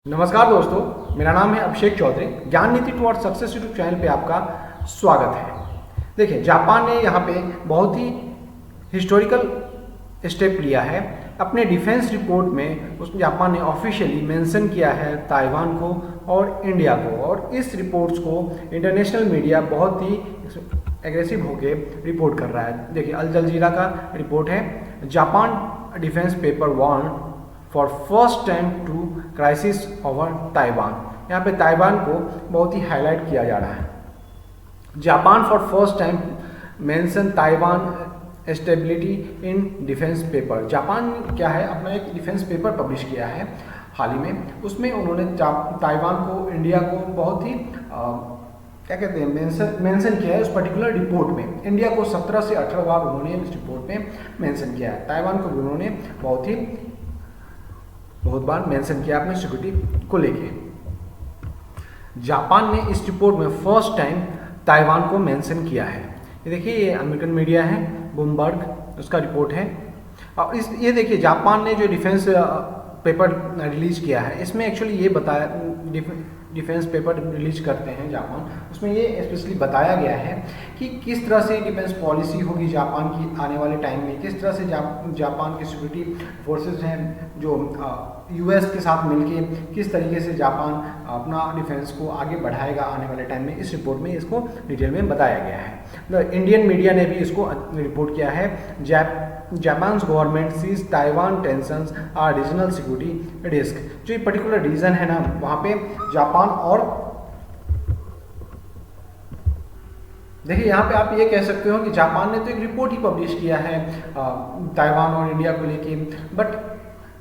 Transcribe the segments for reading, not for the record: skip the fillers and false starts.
नमस्कार दोस्तों, मेरा नाम है अभिषेक चौधरी। ज्ञान नीति टुवर्ड्स सक्सेस यूट्यूब चैनल पे आपका स्वागत है। देखिए, जापान ने यहाँ पे बहुत ही हिस्टोरिकल स्टेप लिया है। अपने डिफेंस रिपोर्ट में उस जापान ने ऑफिशियली मेंशन किया है ताइवान को और इंडिया को, और इस रिपोर्ट्स को इंटरनेशनल मीडिया बहुत ही एग्रेसिव होके रिपोर्ट कर रहा है। देखिए, अल जजीरा का रिपोर्ट है, Japan defence paper warn for first time to crisis over Taiwan. यहाँ पे ताइवान को बहुत ही हाईलाइट किया जा रहा है। Japan for first time mention Taiwan stability in defence paper. Japan क्या है, अपना एक डिफेंस पेपर पब्लिश किया है हाल ही में। उसमें उन्होंने ताइवान को, इंडिया को बहुत ही क्या कहते हैं मेंशन किया है। उस पर्टिकुलर रिपोर्ट में इंडिया को 17 से 18 बार उन्होंने इस रिपोर्ट में मेंशन किया है। ताइवान को भी उन्होंने बहुत बार मेंशन किया अपने सिक्योरिटी को लेके। जापान ने इस रिपोर्ट में फर्स्ट टाइम ताइवान को मेंशन किया है। ये देखिए, ये अमेरिकन मीडिया है, बूमबर्ग, उसका रिपोर्ट है। और ये देखिए, जापान ने जो डिफेंस पेपर रिलीज किया है, इसमें एक्चुअली ये बताया, डिफेंस पेपर रिलीज करते हैं जापान, उसमें ये स्पेशली बताया गया है कि किस तरह से डिफेंस पॉलिसी होगी जापान की आने वाले टाइम में, किस तरह से जापान के सिक्योरिटी फोर्सेस हैं जो यूएस के साथ मिलके किस तरीके से जापान अपना डिफेंस को आगे बढ़ाएगा आने वाले टाइम में। इस रिपोर्ट में इसको डिटेल में बताया गया है। इंडियन मीडिया ने भी इसको रिपोर्ट किया है। Japan government sees Taiwan tensions are regional security risk. जो ये पर्टिकुलर रीजन है ना, वहाँ पे जापान और देखिए, यहाँ पे आप ये कह सकते हो कि जापान ने तो एक रिपोर्ट ही पब्लिश किया है ताइवान और इंडिया को लेके, बट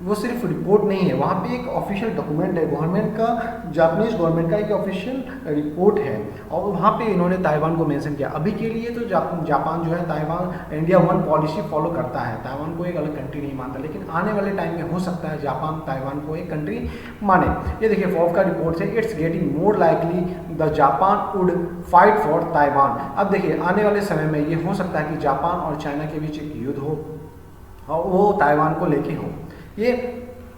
वो सिर्फ रिपोर्ट नहीं है, वहाँ पे एक ऑफिशियल डॉक्यूमेंट है गवर्नमेंट का, जापानीज गवर्नमेंट का एक ऑफिशियल रिपोर्ट है, और वहाँ पे इन्होंने ताइवान को मेंशन किया। अभी के लिए तो जापान जो है Taiwan India one policy follow करता है, ताइवान को एक अलग कंट्री नहीं मानता, लेकिन आने वाले टाइम में हो सकता है जापान ताइवान को एक कंट्री माने। ये देखिए, फॉफ का रिपोर्ट है, it's getting more likely the Japan would fight for Taiwan. अब देखिए, आने वाले समय में ये हो सकता है कि जापान और चाइना के बीच एक युद्ध हो और वो ताइवान को लेके हो। ये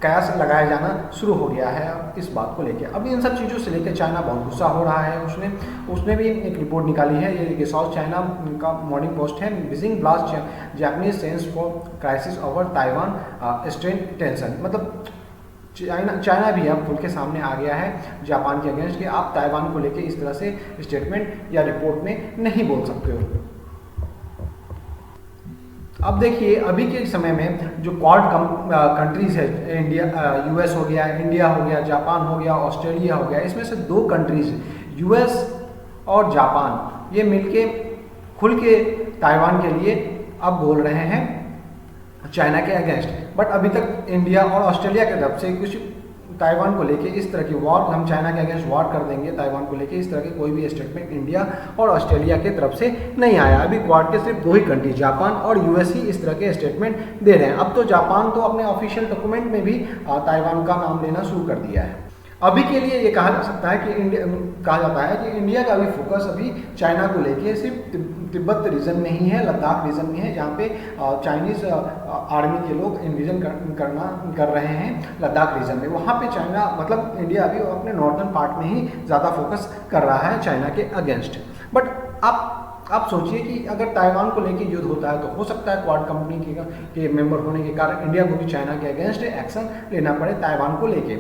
कयास लगाया जाना शुरू हो गया है इस बात को लेके। अब इन सब चीज़ों से लेकर चाइना बहुत गुस्सा हो रहा है। उसने भी एक रिपोर्ट निकाली है, ये साउथ चाइना का मॉर्निंग पोस्ट है, Beijing blast Japanese sense for crisis over Taiwan strain tension. मतलब चाइना भी अब खुल के सामने आ गया है जापान के अगेंस्ट कि आप ताइवान को लेके इस तरह से स्टेटमेंट या रिपोर्ट में नहीं बोल सकते हो। अब देखिए, अभी के समय में जो क्वाड कंट्रीज है, इंडिया, यूएस हो गया, इंडिया हो गया, जापान हो गया, ऑस्ट्रेलिया हो गया, इसमें से दो कंट्रीज यूएस और जापान ये मिलके खुल के ताइवान के लिए अब बोल रहे हैं चाइना के अगेंस्ट। बट अभी तक इंडिया और ऑस्ट्रेलिया की तरफ से कुछ ताइवान को लेके इस तरह की वॉर, हम चाइना के अगेंस्ट वॉर कर देंगे ताइवान को लेके, इस तरह की कोई भी स्टेटमेंट इंडिया और ऑस्ट्रेलिया की तरफ से नहीं आया। अभी क्वाड के सिर्फ दो ही कंट्री, जापान और यूएस ही इस तरह के स्टेटमेंट दे रहे हैं। अब तो जापान तो अपने ऑफिशियल डॉक्यूमेंट में भी ताइवान का नाम लेना शुरू कर दिया है। अभी के लिए ये कहा जा सकता है कि कहा जाता है कि इंडिया का भी फोकस अभी चाइना को लेके सिर्फ तिब्बत रीजन में ही है, लद्दाख रीजन में है, जहाँ पे चाइनीज आर्मी के लोग इन्विजन कर रहे हैं लद्दाख रीजन में। वहाँ पे चाइना, मतलब इंडिया अभी अपने नॉर्दर्न पार्ट में ही ज़्यादा फोकस कर रहा है चाइना के अगेंस्ट। बट आप सोचिए कि अगर ताइवान को लेके युद्ध होता है तो हो सकता है क्वाड कंपनी के मेंबर होने के कारण इंडिया को भी चाइना के अगेंस्ट एक्शन लेना पड़े ताइवान को लेके।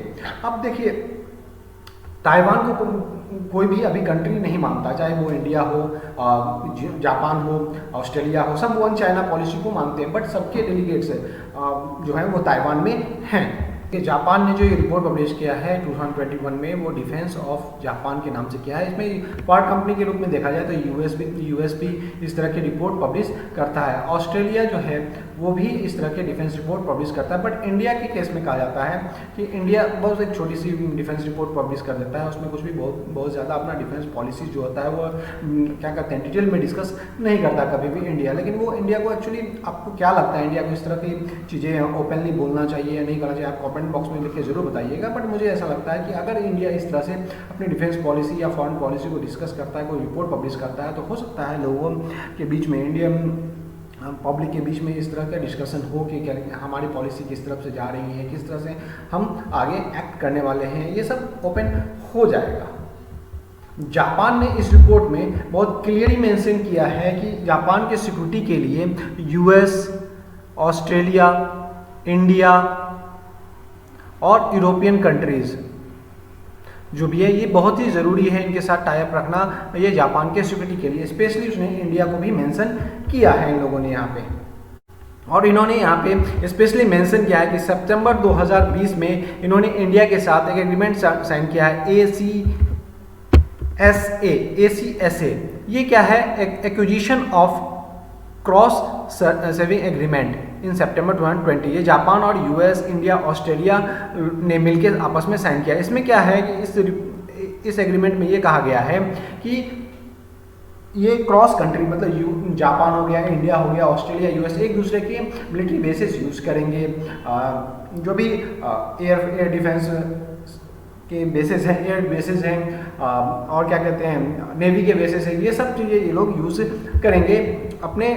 अब देखिए, ताइवान को कोई भी अभी कंट्री नहीं मानता, चाहे वो इंडिया हो, जापान हो, ऑस्ट्रेलिया हो, सब वन चाइना पॉलिसी को मानते हैं, बट सबके डेलीगेट्स जो है वो ताइवान में हैं। कि जापान ने जो ये रिपोर्ट पब्लिश किया है 2021 में, वो डिफेंस ऑफ जापान के नाम से किया है। इसमें क्वाड कंपनी के रूप में देखा जाए तो यूएस भी इस तरह की रिपोर्ट पब्लिश करता है, ऑस्ट्रेलिया जो है वो भी इस तरह के डिफेंस रिपोर्ट पब्लिश करता है। बट इंडिया के केस में कहा जाता है कि इंडिया बहुत एक छोटी सी डिफेंस रिपोर्ट पब्लिश कर देता है, उसमें कुछ भी बहुत ज़्यादा अपना डिफेंस पॉलिसी जो होता है वो क्या कहते हैं डिटेल में डिस्कस नहीं करता कभी भी इंडिया। लेकिन वो इंडिया को एक्चुअली, आपको क्या लगता है इंडिया को इस तरह की चीज़ें ओपनली बोलना चाहिए या नहीं करना चाहिए, आप कमेंट बॉक्स में लिख के जरूर बताइएगा। बट मुझे ऐसा लगता है कि अगर इंडिया इस तरह से अपनी डिफेंस पॉलिसी या फॉरेन पॉलिसी को डिस्कस करता है, कोई रिपोर्ट पब्लिश करता है, तो हो सकता है लोगों के बीच में, इंडियन पब्लिक के बीच में इस तरह का डिस्कशन हो कि क्या हमारी पॉलिसी किस तरफ से जा रही है, किस तरह से हम आगे एक्ट करने वाले हैं, ये सब ओपन हो जाएगा। जापान ने इस रिपोर्ट में बहुत क्लियरली मेंशन किया है कि जापान के सिक्योरिटी के लिए यूएस, ऑस्ट्रेलिया, इंडिया और यूरोपियन कंट्रीज जो भी है ये बहुत ही ज़रूरी है, इनके साथ टाई अप रखना ये जापान के सिक्योरिटी के लिए। स्पेशली उसने इंडिया को भी मेंशन किया है इन लोगों ने यहाँ पे, और इन्होंने यहाँ पे स्पेशली मेंशन किया है कि सितंबर 2020 में इन्होंने इंडिया के साथ एक एग्रीमेंट साइन किया है ACSA। ये क्या है? Acquisition of cross saving agreement in September 2020। ये जापान और यूएस, इंडिया, ऑस्ट्रेलिया ने मिलकर आपस में साइन किया। इसमें क्या है कि इस एग्रीमेंट में ये कहा गया है कि ये क्रॉस कंट्री मतलब जापान हो गया, इंडिया हो गया, ऑस्ट्रेलिया, यूएस एक दूसरे के मिलिट्री बेसिस यूज़ करेंगे। जो भी एयर डिफेंस के बेसिस हैं, एयर बेसिस हैं, और क्या कहते हैं नेवी के बेसिस हैं, ये सब चीज़ें ये लोग यूज़ करेंगे अपने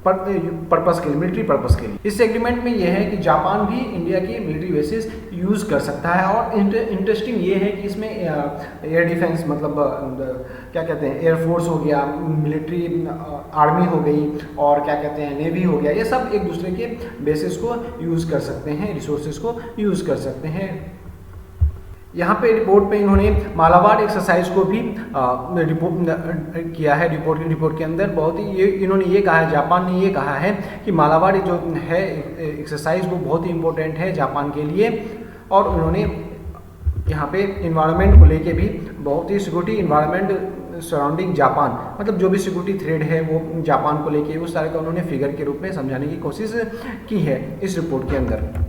पर्पस के लिए, मिलिट्री पर्पस के लिए। इस एग्रीमेंट में यह है कि जापान भी इंडिया की मिलिट्री बेसिस यूज़ कर सकता है। और इंटरेस्टिंग ये है कि इसमें एयर डिफेंस मतलब क्या कहते हैं एयरफोर्स हो गया, मिलिट्री आर्मी हो गई, और क्या कहते हैं नेवी हो गया, ये सब एक दूसरे के बेसिस को यूज़ कर सकते हैं, रिसोर्सेज को यूज़ कर सकते हैं। यहाँ पे रिपोर्ट पे इन्होंने मालाबार एक्सरसाइज को भी रिपोर्ट किया है। रिपोर्ट के अंदर बहुत ही इन्होंने ये कहा है, जापान ने ये कहा है कि मालाबार जो है एक्सरसाइज वो बहुत ही इम्पोर्टेंट है जापान के लिए। और उन्होंने यहाँ पे इन्वायरमेंट को लेके भी बहुत ही सिक्योरिटी इन्वायरमेंट सराउंडिंग जापान, मतलब जो भी सिक्योरिटी थ्रेड है वो जापान को लेके उस सारे का उन्होंने फिगर के रूप में समझाने की कोशिश की है इस रिपोर्ट के अंदर।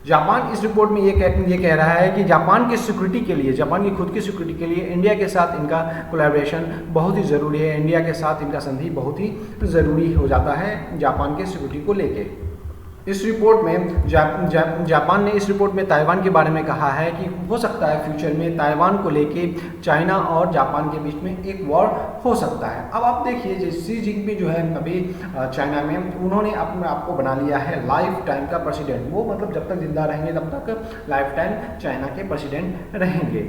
जापान इस रिपोर्ट में ये कह रहा है कि जापान की सिक्योरिटी के लिए, जापान की खुद की सिक्योरिटी के लिए इंडिया के साथ इनका कोलैबोरेशन बहुत ही ज़रूरी है। इंडिया के साथ इनका संधि बहुत ही ज़रूरी हो जाता है जापान के सिक्योरिटी को लेके। इस रिपोर्ट में जापान ने इस रिपोर्ट में ताइवान के बारे में कहा है कि हो सकता है फ्यूचर में ताइवान को लेके चाइना और जापान के बीच में एक वॉर हो सकता है। अब आप देखिए जो शी जिनपिंग जो है अभी चाइना में उन्होंने अपने आप को बना लिया है लाइफ टाइम का प्रेसिडेंट। वो मतलब जब तक जिंदा रहेंगे तब तक लाइफ टाइम चाइना के प्रेसिडेंट रहेंगे।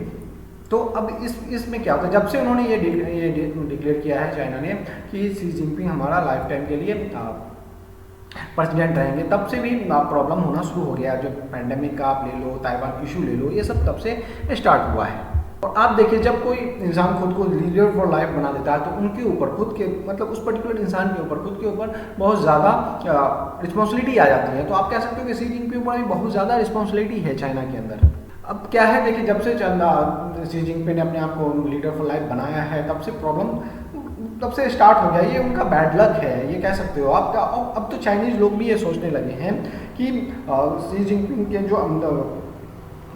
तो अब इसमें क्या होता है, जब से उन्होंने ये डिक्लेयर किया है चाइना ने कि शी जिनपिंग हमारा लाइफ टाइम के लिए प्रेसिडेंट रहेंगे, तब से भी प्रॉब्लम होना शुरू हो गया। जो पैंडेमिक का आप ले लो, ताइवान इशू ले लो, ये सब तब से स्टार्ट हुआ है। और आप देखिए जब कोई इंसान खुद को लीडर फॉर लाइफ बना देता है तो उनके ऊपर खुद के मतलब उस पर्टिकुलर इंसान के ऊपर खुद के ऊपर बहुत ज़्यादा रिस्पॉन्सिबिलिटी आ जाती है। तो आप कह सकते हो कि शी जिनपिंग के ऊपर भी बहुत ज़्यादा रिस्पॉन्सिबिलिटी है चाइना के अंदर। अब क्या है देखिए, जब से शी जिनपिंग ने अपने आप को लीडर फॉर लाइफ बनाया है तब से प्रॉब्लम तब से स्टार्ट हो गया। ये उनका बैड लक है, ये कह सकते हो आप। अब तो चाइनीज़ लोग भी ये सोचने लगे हैं कि शी जिनपिंग के जो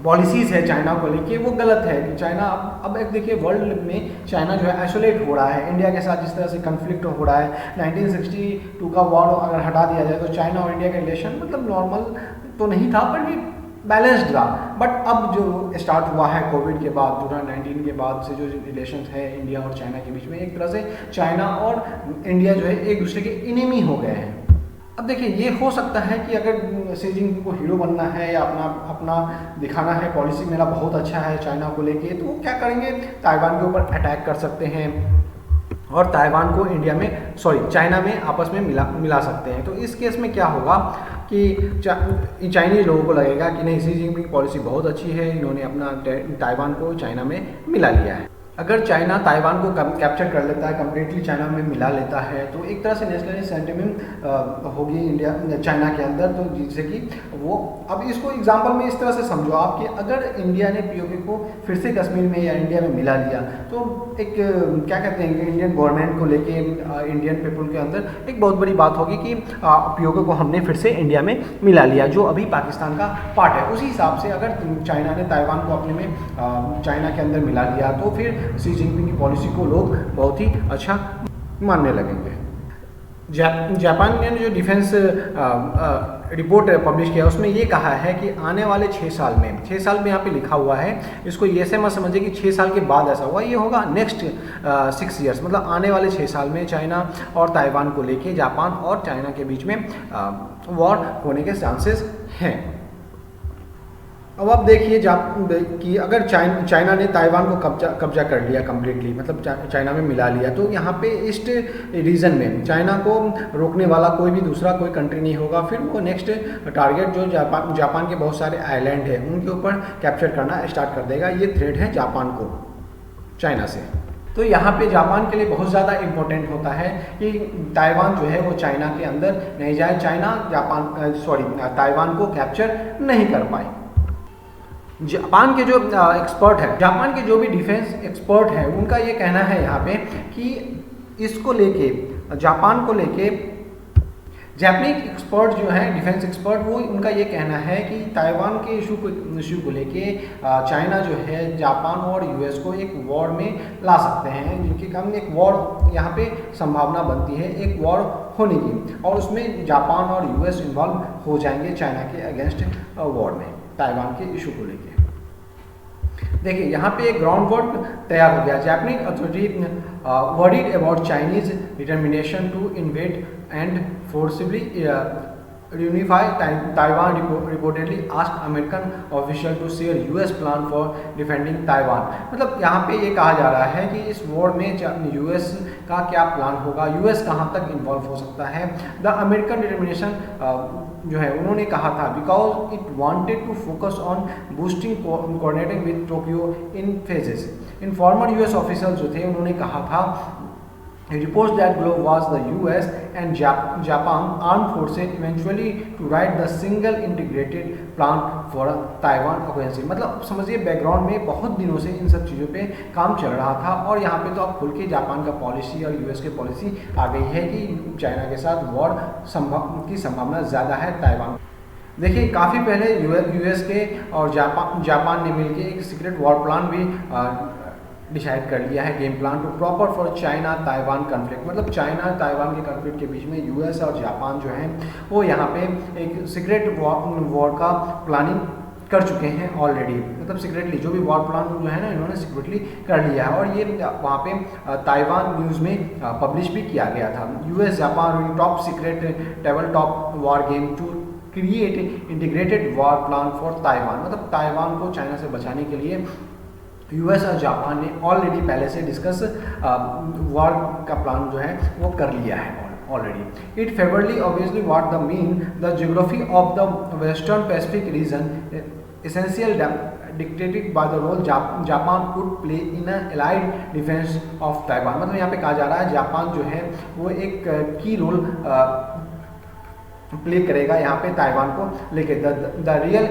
पॉलिसीज़ है चाइना को लेके वो गलत है कि चाइना अब एक देखिए वर्ल्ड में चाइना जो है आइसोलेट हो रहा है। इंडिया के साथ जिस तरह से कन्फ्लिक्ट हो रहा है, 1962 का वॉर अगर हटा दिया जाए तो चाइना और इंडिया का रिलेशन मतलब नॉर्मल तो नहीं था पर भी बैलेंस्ड रहा। बट अब जो स्टार्ट हुआ है कोविड के बाद, 2019 के बाद से जो रिलेशन है इंडिया और चाइना के बीच में, एक तरह से चाइना और इंडिया जो है एक दूसरे के इनेमी हो गए हैं। अब देखिए ये हो सकता है कि अगर शी जिनपिंग को हीरो बनना है या अपना दिखाना है पॉलिसी मेरा बहुत अच्छा है चाइना को लेके, तो वो क्या करेंगे, ताइवान के ऊपर अटैक कर सकते हैं और ताइवान को चाइना में आपस में मिला सकते हैं। तो इस केस में क्या होगा कि चाइनीज़ लोगों को लगेगा कि नहीं, शी जिनपिंग की पॉलिसी बहुत अच्छी है, इन्होंने अपना ताइवान को चाइना में मिला लिया है। अगर चाइना ताइवान को कैप्चर कर लेता है, कम्प्लीटली चाइना में मिला लेता है, तो एक तरह से नेशनलिस्ट सेंटिमेंट होगी इंडिया चाइना के अंदर। तो जिससे कि वो अब इसको एग्जांपल में इस तरह से समझो आप कि अगर इंडिया ने पीओके को फिर से कश्मीर में या इंडिया में मिला लिया तो एक क्या कहते हैं इंडियन गवर्नमेंट को लेके इंडियन पीपल के अंदर एक बहुत बड़ी बात होगी कि पीओके को हमने फिर से इंडिया में मिला लिया जो अभी पाकिस्तान का पार्ट है। उसी हिसाब से अगर चाइना ने ताइवान को अपने में चाइना के अंदर मिला लिया तो फिर शी जिनपिंग की पॉलिसी को लोग बहुत ही अच्छा मानने लगेंगे। जापान ने जो डिफेंस रिपोर्ट पब्लिश किया उसमें ये कहा है कि आने वाले 6 साल में यहाँ पे लिखा हुआ है, इसको ये से मत समझिए कि 6 साल के बाद ऐसा होगा, ये होगा नेक्स्ट 6 ईयर्स, मतलब आने वाले 6 साल में चाइना और ताइवान को लेके जापान और चाइना के बीच में वॉर होने के चांसेस हैं। अब आप देखिए कि अगर चाइना ने ताइवान को कब्जा कर लिया कम्प्लीटली, मतलब चाइना में मिला लिया, तो यहाँ पे ईस्ट रीजन में चाइना को रोकने वाला कोई भी दूसरा कोई कंट्री नहीं होगा। फिर वो नेक्स्ट टारगेट जो जापान के बहुत सारे आइलैंड है उनके ऊपर कैप्चर करना स्टार्ट कर देगा। ये थ्रेट है जापान को चाइना से। तो यहाँ पे जापान के लिए बहुत ज़्यादा इम्पोर्टेंट होता है कि ताइवान जो है वो चाइना के अंदर नहीं जाए, ताइवान को कैप्चर नहीं कर पाए। जापान के जो एक्सपर्ट है, जापान के जो भी डिफेंस एक्सपर्ट है, उनका ये कहना है यहाँ पे कि इसको लेके जापान को लेके जापानीज एक्सपर्ट जो है डिफेंस एक्सपर्ट, वो उनका ये कहना है कि ताइवान के इशू को लेके चाइना जो है जापान और यूएस को एक वॉर में ला सकते हैं, जिनके कारण एक वॉर यहाँ पे संभावना बनती है एक वॉर होने की, और उसमें जापान और यूएस इन्वॉल्व हो जाएंगे चाइना के अगेंस्ट वॉर में ताइवान के इशू को लेके। देखिए यहाँ पे एक ग्राउंड वर्क तैयार हो गया। Japanese authority worried about Chinese determination to invade and forcibly reunify Taiwan reportedly asked American official to share US plan for defending Taiwan। मतलब यहाँ पे ये कहा जा रहा है कि इस वॉर में यूएस का क्या प्लान होगा, यूएस कहाँ तक इन्वॉल्व हो सकता है। द अमेरिकन डिटर्मिनेशन जो है उन्होंने कहा था because it wanted to focus on boosting coordinating with Tokyo in phases. Informer US officer जो थे उन्होंने कहा था reports that globe was the US and Japan armed forces eventually to write the single integrated plan for Taiwan offensive। मतलब समझिए background में बहुत दिनों से इन सब चीज़ों पे काम चल रहा था, और यहाँ पे तो अब खुल के जापान का पॉलिसी और यूएस की पॉलिसी आ गई है कि चाइना के साथ वॉर की संभावना ज़्यादा है ताइवान। देखिए काफ़ी पहले यूएस के और जापान ने मिलकर एक सीक्रेट वॉर प्लान भी डिसाइड कर लिया है, game plan to proper for China Taiwan conflict. मतलब चाइना ताइवान के कॉन्फ्लिक्ट के बीच में यूएस और जापान जो है वो यहाँ पे एक सीक्रेट वॉर का प्लानिंग कर चुके हैं ऑलरेडी। मतलब सीक्रेटली जो भी वॉर प्लान जो है ना इन्होंने सीक्रेटली कर लिया है, और ये वहाँ पे ताइवान न्यूज़ में पब्लिश भी किया गया था। US Japan top secret table top war game to create integrated war plan for Taiwan. मतलब ताइवान को चाइना से बचाने के लिए यूएस और जापान ने ऑलरेडी पहले से डिस्कस वॉर का प्लान जो है वो कर लिया है already. It favourably obviously what the mean the geography of the western Pacific region essential dictated by the role Japan would play in allied defence of Taiwan. मतलब यहाँ पे कहा जा रहा है जापान जो है वो एक की रोल प्ले करेगा यहाँ पे ताइवान को लेके। The real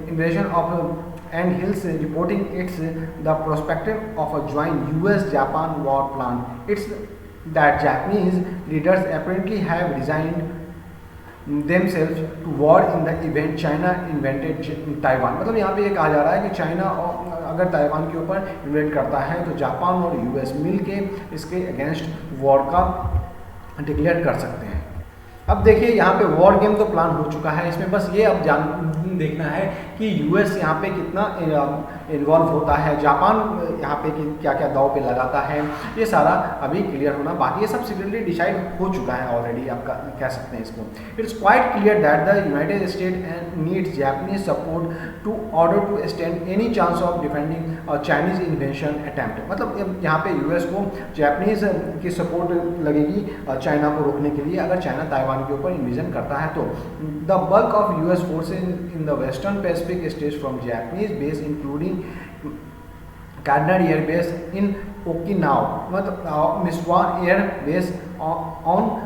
invasion of and Hills reporting it's the perspective of a joint US-Japan war plan. It's that Japanese leaders apparently have resigned themselves to war in the event China invaded Taiwan। मतलब यहाँ पे ये कहा जा रहा है कि China अगर ताइवान के ऊपर इन्वेड करता है तो जापान और यूएस मिलके इसके अगेंस्ट वॉर का डिक्लेयर कर सकते हैं। अब देखिए यहाँ पे वॉर गेम तो प्लान हो चुका है, इसमें बस ये अब देखना है कि यूएस यहाँ पे कितना इन्वॉल्व होता है, जापान यहाँ पे क्या क्या दाव पे लगाता है, ये सारा अभी क्लियर होना बाकी। ये सब सीक्रेटली डिसाइड हो चुका है ऑलरेडी, आप कह सकते हैं इसको। It's quite clear that the United State needs Japanese support to order to stand any chance of defending Chinese invasion attempt. मतलब यहाँ पे यूएस को जापानीज की सपोर्ट लगेगी चाइना को रोकने के लिए अगर चाइना ताइवान के ऊपर इन्वेजन करता है तो। The bulk of US forces in the western Pacific states from Japanese base including Canadian Air Base in Okinawa, मतलब Misawa Air Base on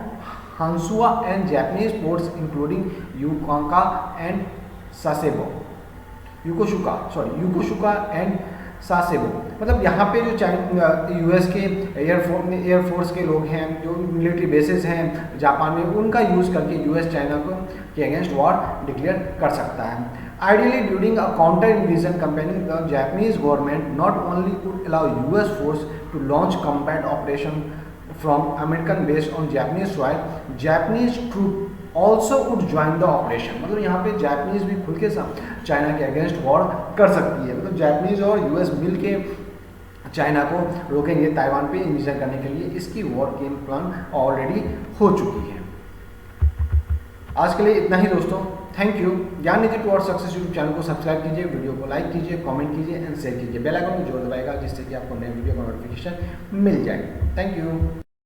Honshu and Japanese ports including Yokosuka and Sasebo, Yokosuka and Sasebo. मतलब यहाँ पे जो US के air force के लोग हैं, जो मिलिट्री बेसिस हैं जापान में, उनका यूज़ करके यूएस चाइना को के अगेंस्ट वॉर डिक्लेयर कर सकता है। Ideally during a counter invasion campaigning the Japanese government not only could allow US force to launch combat operation from American based on Japanese soil, Japanese troop also would join the operation। मतलब यहाँ पे Japanese भी खुल के China के against war कर सकती है। मतलब जापानीज और यूएस मिल के चाइना को रोकेंगे ताइवान पे इन्वेजन करने के लिए। इसकी वॉर गेम प्लान ऑलरेडी हो चुकी है। आज के लिए इतना ही दोस्तों, थैंक यू। ज्ञान निधि टुवर्ड्स सक्सेस यूट्यूब चैनल को सब्सक्राइब कीजिए, वीडियो को लाइक कीजिए, कमेंट कीजिए एंड शेयर कीजिए। बेल आइकन को जरूर दबाएगा जिससे कि आपको नए वीडियो का नोटिफिकेशन मिल जाए। Thank you.